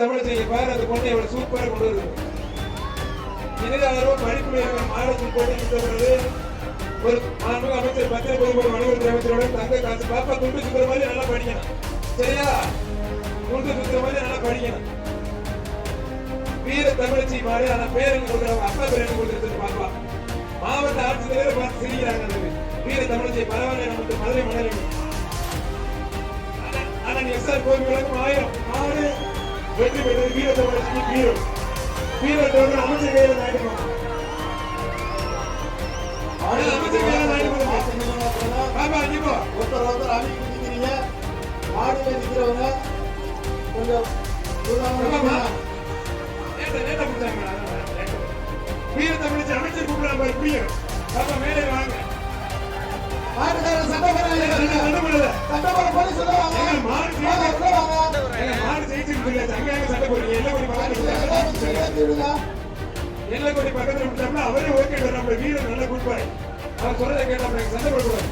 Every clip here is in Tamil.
தமிழிசை பாரு அந்த பொண்ணை எவ்வளவு சூப்பரா கொண்டு வருது. இதுதான் படிப்புடைய மாநிலத்தில் போட்டு ஒரு மாண்புமிகு அமைச்சர் பத்திரிகை வணிகத்துறை அமைச்சரோட தங்க காசு பாப்பா துண்டு சுத்துற மாதிரி நல்லா படிக்கணும். சரியா? துண்டு சுத்துற மாதிரி நல்லா படிக்கணும். வீர தமிழிசை மாடு ஆனா பேருக்கு கொடுக்குறவங்க அப்பா பேருக்கு கொடுத்துருக்கு பாப்பா. மாவட்ட ஆட்சித்தலைவர் பார்த்து சிரிக்கிறாங்க. வீர தமிழிசை பரவாயில்ல நமக்கு மதுரை மண்டலம். ஆனா நீ எஸ்ஆர் கோவில் விளக்கம் 1000 மாடு வெற்றி பெற்றது வீர தமிழிசைக்கு வீரம். வீரத்தோடு அமைச்சர் கையில நாட்டுமா அமைச்சர் கையில நாட்டுமா பாபா அஞ்சுப்போ ஒருத்தர் அணி குதிக்கிறீங்க. மாடுல நிக்கிறவங்க கொஞ்சம் வீர தமிழிசை அமைச்சர் கூப்பிடலாம் புரியும். பாப்பா மேலே வாங்க. மாடு ஜெயிச்சிருக்கு. அங்க சண்டை போடுறீங்க. எல்லக்கோடி பக்கத்துல விட்டோம்னா அவரே ஓகே நம்ம வீரர் நல்லா கொடுப்பாரு. அவர் சொல்றதை கேட்டா சண்டை போடக்கூடாது.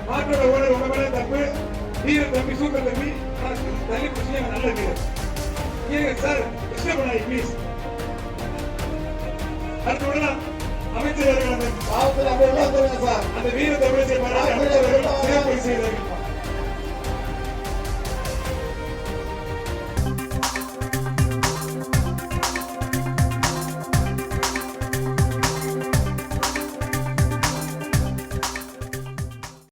மாட்டோட ஓனர் உங்க மேல தப்பு. வீரர் தம்பி சூப்பர் தம்பி தள்ளி பிடிச்சி நல்ல வீரர் சார் இஷ்டம் பண்ணாய் ப்ளீஸ். அடுத்த உடனே அமைச்சர் அந்த வீர தமிழிசை அமைச்சர் சிறப்பு செய்தார்கள்.